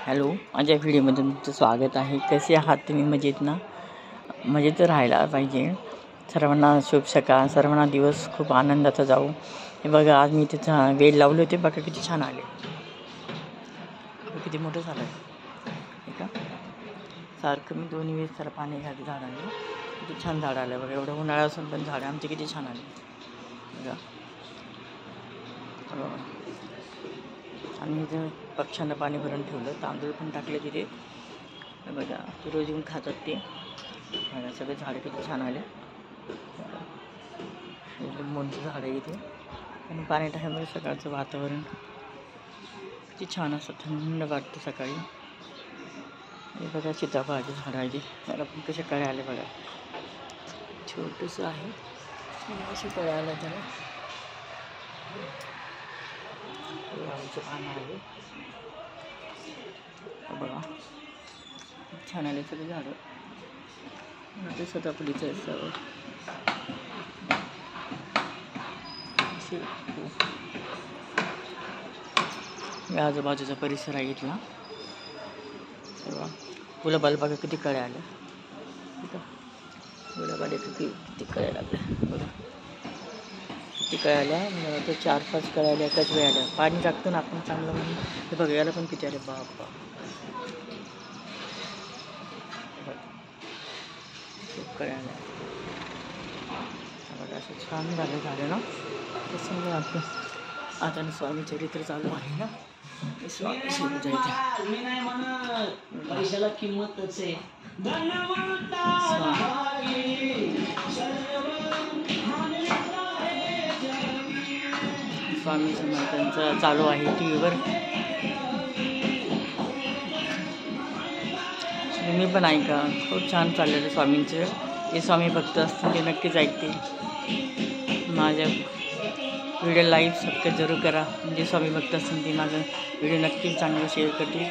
Hello, माझ्या व्हिडिओमध्ये तुमचं स्वागत आहे. कसे आहात तुम्ही? मजेत ना? मजेत राहायला पाहिजे. सर्वांना शुभ सकाळ. सर्वांना दिवस खूप आनंदाचा जाऊ. हे बघा, आज मी तिथं वेल लावले होते. बघा किती छान आले. किती मोठं झालं आहे का? सारखं मी 2 वेळेस त्याला पाणी घातलं झाडांना. किती छान झाड आलं बघा. एवढं उन्हाळा असून पण झाडं आमचे किती छान आले बघा. आणि इथं पक्ष्यांना पाणी भरून ठेवलं. तांदूळ पण टाकले तिथे बघा. ते रोज येऊन खातात ते बघा. सगळे झाडं किती छान आले. लिंबूंचं झाड आहे इथे. आणि पाणी टाकल्यामुळे सकाळचं वातावरण किती छान असं थंड वाटतं सकाळी. हे बघा, सीताफळाचे झाडं आहे. त्याला पण कसे कळे आले बघा. छोटंसं आहे, असे कळे आले त्याला. आमचं पानं आहे बघा. छान आले सगळे झाडं. ते सदाफुलीचं असं आजूबाजूचा परिसर आहे इथला. गुलाबाला बघा किती कळे आले. गुलाबाला किती कळे लागले बघा. किती कळे आल्या म्हणजे 4-5 कळे आल्या एकाच वेळ आल्या. पाणी टाकतो ना आपण चांगलं म्हणून. हे बघा, याला पण किती आले बाप. खूप कळे आल्या बघा. असं छान झालं ना. तसं आपलं आता स्वामी चरित्र चालू आहे ना. स्वामी शिव जायचं पैशाला किंमतच आहे. स्वामी समर्थांचं चालू आहे TV वर. मी पण ऐका. खूप छान चाललेलं स्वामींचं. जे स्वामी भक्त असतील ते नक्कीच ऐकतील. माझ्या व्हिडिओ लाईक सबस्क्राईब जरूर करा. म्हणजे स्वामी भक्त असतील ते माझं व्हिडिओ नक्कीच चांगलं शेअर करतील.